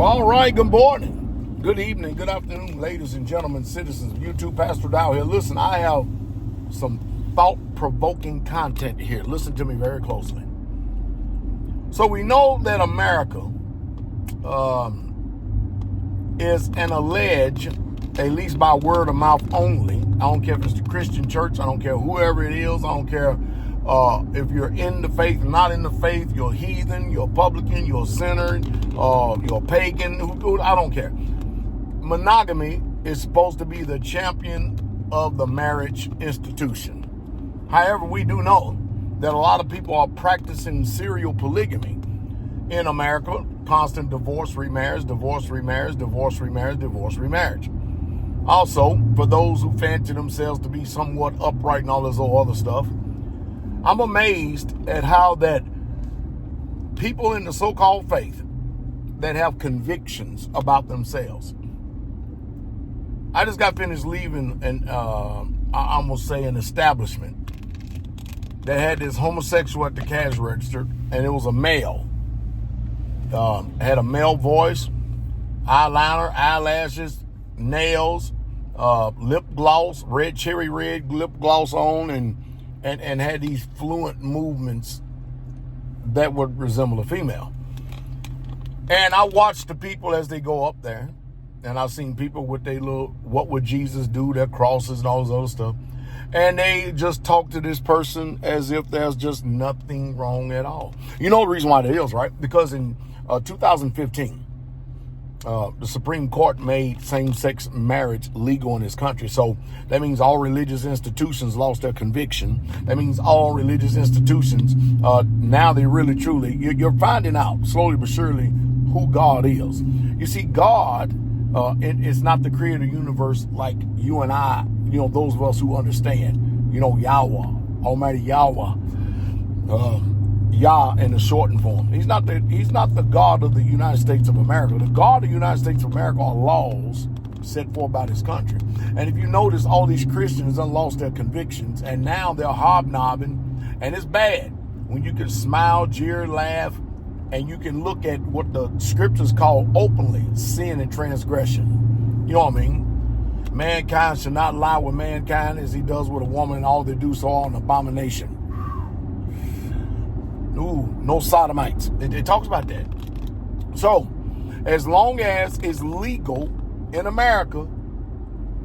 All right, good morning, good evening, good afternoon, ladies and gentlemen, citizens of YouTube. Pastor Dow here. Listen, I have some thought-provoking content here. Listen to me very closely. So we know that America is an alleged, at least by word of mouth only. I don't care if it's the Christian church. I don't care whoever it is. I don't care if you're in the faith, not in the faith, you're heathen, you're publican, you're sinner, you're pagan, I don't care. Monogamy is supposed to be the champion of the marriage institution. However, we do know that a lot of people are practicing serial polygamy in America, constant divorce, remarriage, divorce, remarriage, divorce, remarriage, divorce, remarriage. Also, for those who fancy themselves to be somewhat upright and all this other stuff, I'm amazed at how that people in the so-called faith that have convictions about themselves. I just got finished leaving I'm gonna say an establishment that had this homosexual at the cash register, and it was a male. Had a male voice, eyeliner, eyelashes, nails, lip gloss, red cherry red lip gloss on, and had these fluent movements that would resemble a female. And I watched the people as they go up there, and I've seen people with their little, what would Jesus do, their crosses and all this other stuff. And they just talk to this person as if there's just nothing wrong at all. You know the reason why that is, right? Because in 2015, the Supreme Court made same-sex marriage legal in this country. So that means all religious institutions lost their conviction. That means all religious institutions, now they really, truly, you're finding out slowly but surely who God is. You see, God is not the creator universe like you and I, those of us who understand, Yahweh, Almighty Yahweh, Yah in the shortened form. He's not the God of the United States of America. The God of the United States of America are laws set forth by this country. And if you notice, all these Christians have lost their convictions, and now they're hobnobbing, and it's bad when you can smile, jeer, laugh, and you can look at what the scriptures call openly sin and transgression. You know what I mean? Mankind should not lie with mankind as he does with a woman, and all they do so are an abomination. Ooh, no sodomites. It talks about that. So, as long as it's legal in America,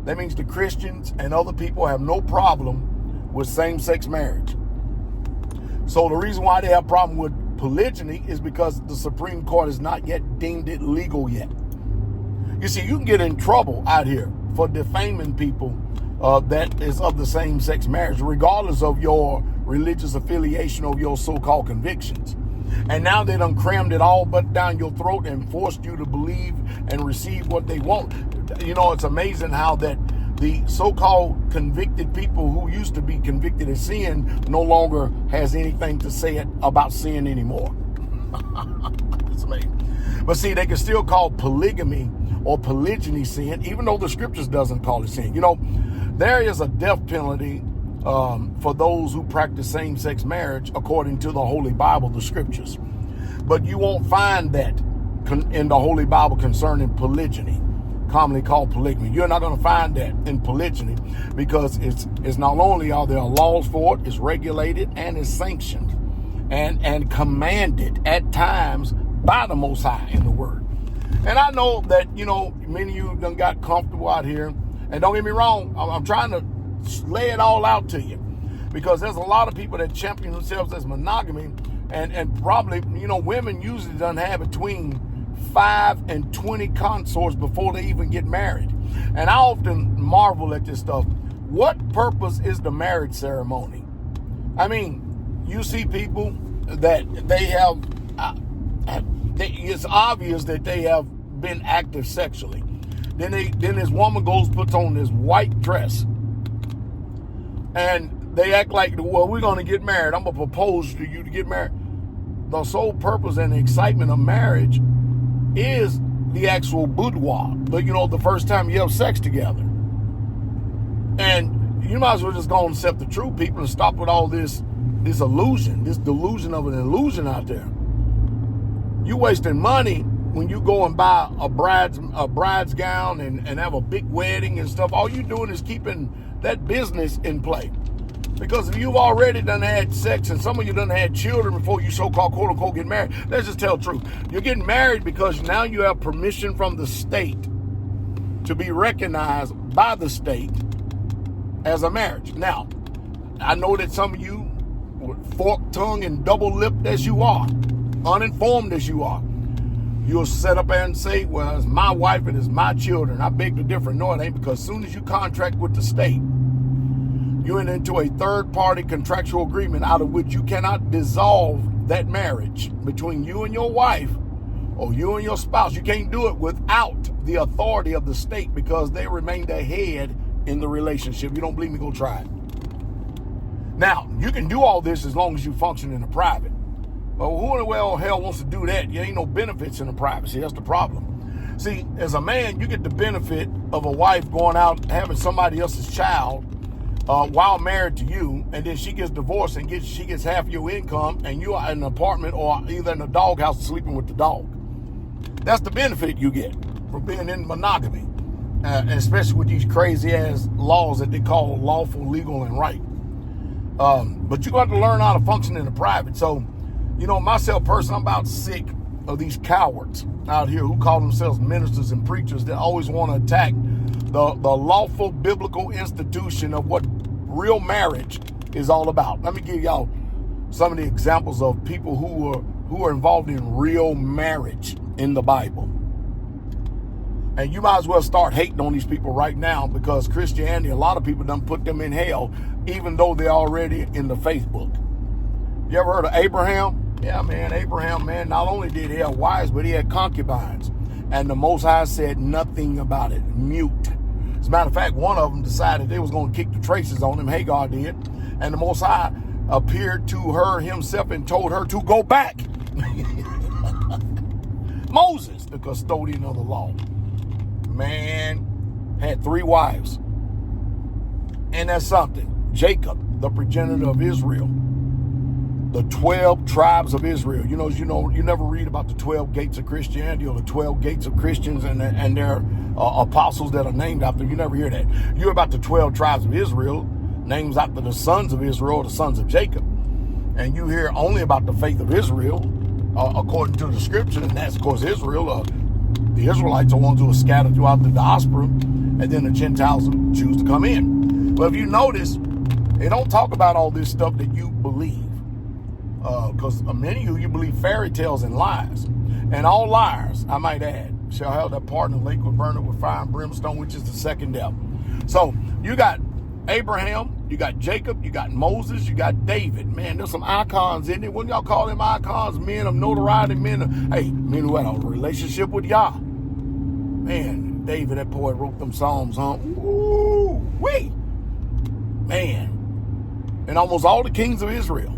that means the Christians and other people have no problem with same-sex marriage. So the reason why they have a problem with polygyny is because the Supreme Court has not yet deemed it legal yet. You see, you can get in trouble out here for defaming people that is of the same-sex marriage, regardless of your religious affiliation or your so-called convictions. And now they done crammed it all but down your throat and forced you to believe and receive what they want. It's amazing how that the so-called convicted people who used to be convicted of sin no longer has anything to say about sin anymore. It's amazing. But see, they can still call polygamy or polygyny sin, even though the scriptures doesn't call it sin. There is a death penalty for those who practice same-sex marriage according to the Holy Bible, the scriptures. But you won't find that in the Holy Bible concerning polygyny, commonly called polygamy. You're not going to find that in polygyny because it's not only are there laws for it, it's regulated and it's sanctioned and commanded at times by the Most High in the Word. And I know that, many of you done got comfortable out here. And don't get me wrong, I'm trying to lay it all out to you, because there's a lot of people that champion themselves as monogamy, and probably, women usually done have between 5 and 20 consorts before they even get married. And I often marvel at this stuff. What purpose is the marriage ceremony? I mean, you see people that they have, it's obvious that they have been active sexually. Then this woman puts on this white dress, and they act like, well, we're going to get married. I'm going to propose to you to get married. The sole purpose and the excitement of marriage is the actual boudoir. But, the first time you have sex together. And you might as well just go and accept the truth, people, and stop with all this illusion, this delusion of an illusion out there. You wasting money when you go and buy a bride's gown and have a big wedding and stuff, all you're doing is keeping that business in play. Because if you've already done had sex and some of you done had children before you so-called quote-unquote get married, let's just tell the truth. You're getting married because now you have permission from the state to be recognized by the state as a marriage. Now, I know that some of you, forked tongue and double-lipped as you are, uninformed as you are, you'll set up and say, well, it's my wife and it's my children. I beg to differ. No, it ain't, because as soon as you contract with the state, you enter into a third-party contractual agreement out of which you cannot dissolve that marriage between you and your wife or you and your spouse. You can't do it without the authority of the state because they remain the head in the relationship. You don't believe me? Go try it. Now, you can do all this as long as you function in the private. But who in the world hell wants to do that? There ain't no benefits in the privacy. That's the problem. See, as a man, you get the benefit of a wife going out having somebody else's child while married to you, and then she gets divorced and she gets half your income, and you are in an apartment or either in a doghouse sleeping with the dog. That's the benefit you get from being in monogamy, and especially with these crazy ass laws that they call lawful, legal, and right. But you got to learn how to function in the private. So, you know, myself personally, I'm about sick of these cowards out here who call themselves ministers and preachers that always want to attack the lawful biblical institution of what real marriage is all about. Let me give y'all some of the examples of people who are involved in real marriage in the Bible. And you might as well start hating on these people right now, because Christianity, a lot of people done put them in hell, even though they're already in the faith book. You ever heard of Abraham? Yeah, man, Abraham, man, not only did he have wives, but he had concubines. And the Most High said nothing about it, mute. As a matter of fact, one of them decided they was going to kick the traces on him. Hagar did. And the Most High appeared to her himself and told her to go back. Moses, the custodian of the law, man, had 3 wives. And that's something. Jacob, the progenitor of Israel, the 12 tribes of Israel. You never read about the 12 gates of Christianity or the 12 gates of Christians and their apostles that are named after them. You never hear that. You hear about the 12 tribes of Israel, names after the sons of Israel, the sons of Jacob. And you hear only about the faith of Israel, according to the scripture, and that's, of course, Israel. The Israelites are ones who are scattered throughout the diaspora, and then the Gentiles choose to come in. But if you notice, they don't talk about all this stuff that you believe. Because many of you believe fairy tales and lies. And all liars, I might add, shall have their part in the lake with burning with fire and brimstone, which is the second death. So you got Abraham, you got Jacob, you got Moses, you got David. Man, there's some icons in it. Wouldn't y'all call them icons? Men of notoriety, men who had a relationship with Yah. Man, David, that poet, wrote them Psalms, huh? Ooh-wee. Man. And almost all the kings of Israel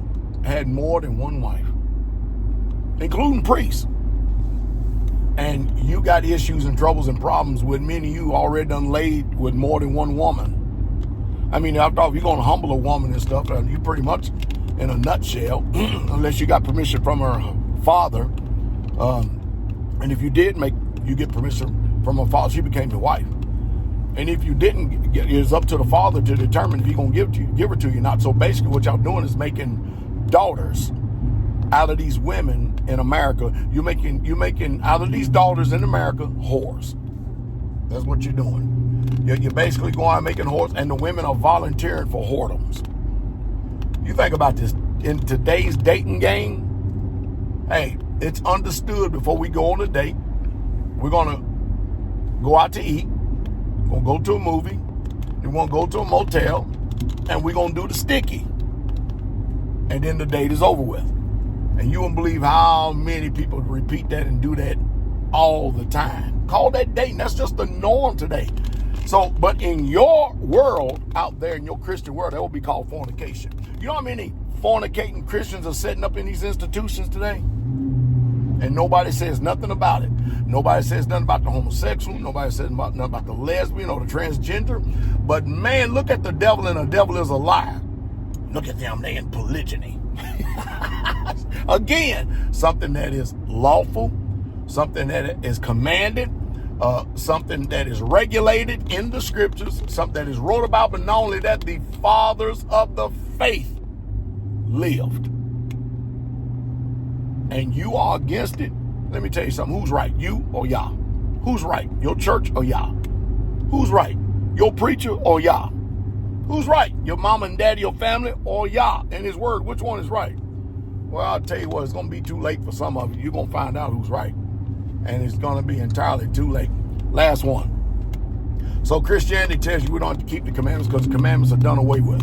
had more than one wife, including priests. And you got issues and troubles and problems with many of you already done laid with more than one woman. I mean, after all, if you're going to humble a woman and stuff, you pretty much in a nutshell, unless you got permission from her father. And if you did you get permission from her father, she became your wife. And if you didn't, it's up to the father to determine if he's going to give her to you or not. So basically what y'all doing is making daughters out of these women in America. You're making out of these daughters in America whores. That's what you're doing. You're basically going out making whores, and the women are volunteering for whoredoms. You think about this. In today's dating game, hey, it's understood before we go on a date, we're going to go out to eat, we're going to go to a movie, we're going to go to a motel, and we're going to do the sticky. And then the date is over with. And you won't believe how many people repeat that and do that all the time. Call that dating. That's just the norm today. So, but in your world out there, in your Christian world, that will be called fornication. You know how many fornicating Christians are setting up in these institutions today? And nobody says nothing about it. Nobody says nothing about the homosexual. Nobody says nothing about the lesbian or the transgender. But man, look at the devil, and the devil is a liar. Look at them, they in polygyny. Again, something that is lawful, something that is commanded, something that is regulated in the scriptures, something that is wrote about, but not only that, the fathers of the faith lived. And you are against it. Let me tell you something. Who's right? You or Yah? Who's right? Your church or Yah? Who's right? Your preacher or Yah? Who's right? Your mama and daddy, your family, or Yah and his word? Which one is right? Well, I'll tell you what, it's going to be too late for some of you. You're going to find out who's right. And it's going to be entirely too late. Last one. So Christianity tells you we don't have to keep the commandments because the commandments are done away with.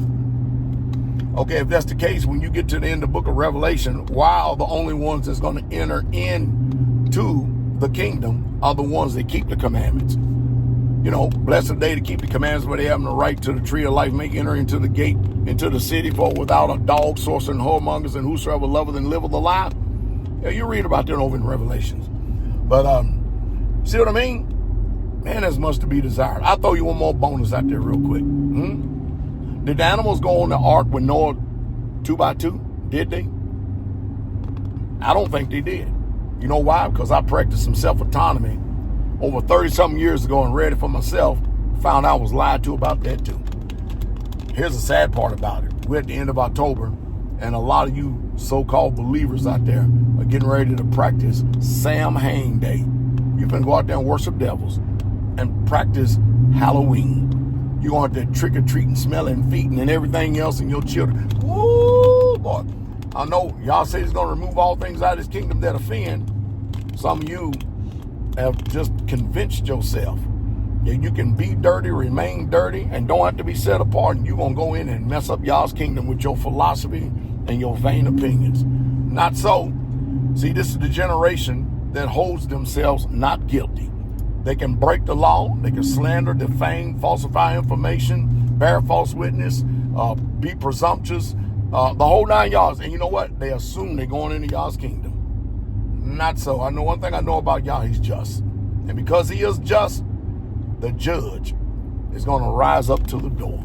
Okay, if that's the case, when you get to the end of the book of Revelation, why are the only ones that's going to enter into the kingdom are the ones that keep the commandments? You know, blessed are they to keep the commandments, but they have the right to the tree of life, may enter into the gate, into the city, for without a dog, sorcerer, and whoremongers, and whosoever loveth and liveth a lie. Yeah, you read about that over in Revelations. But see what I mean? Man, there's much to be desired. I'll throw you one more bonus out there real quick. Did the animals go on the ark with Noah 2x2? Did they? I don't think they did. You know why? Because I practiced some self-autonomy over 30-something years ago and read it for myself. Found out I was lied to about that too. Here's the sad part about it. We're at the end of October, and a lot of you so-called believers out there are getting ready to practice Samhain Day. You're going to go out there and worship devils and practice Halloween. You're going to have to trick-or-treating, smelling feet, and everything else, and your children. Woo, boy. I know y'all say he's going to remove all things out of his kingdom that offend. Some of you have just convinced yourself that you can be dirty, remain dirty, and don't have to be set apart, and you're going to go in and mess up y'all's kingdom with your philosophy and your vain opinions. Not so. See, this is the generation that holds themselves not guilty. They can break the law. They can slander, defame, falsify information, bear false witness, be presumptuous, the whole 9 yards. And you know what? They assume they're going into Yah's kingdom. Not so. I know one thing I know about Yah, he's just. And because he is just, the judge is going to rise up to the door.